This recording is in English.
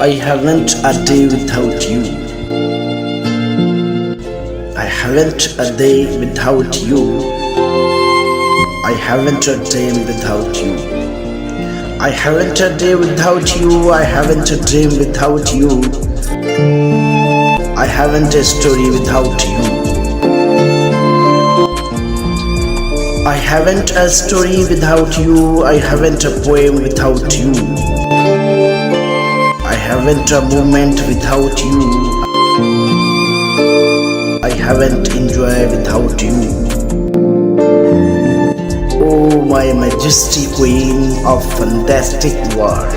I haven't a day without you. I haven't a day without you. I haven't a day without you. I haven't a day without you. I haven't a dream without you. I haven't a story without you. I haven't a story without you. I haven't a poem without you. I haven't a moment without you. I haven't enjoyed without you. Oh, my majestic queen of fantastic world.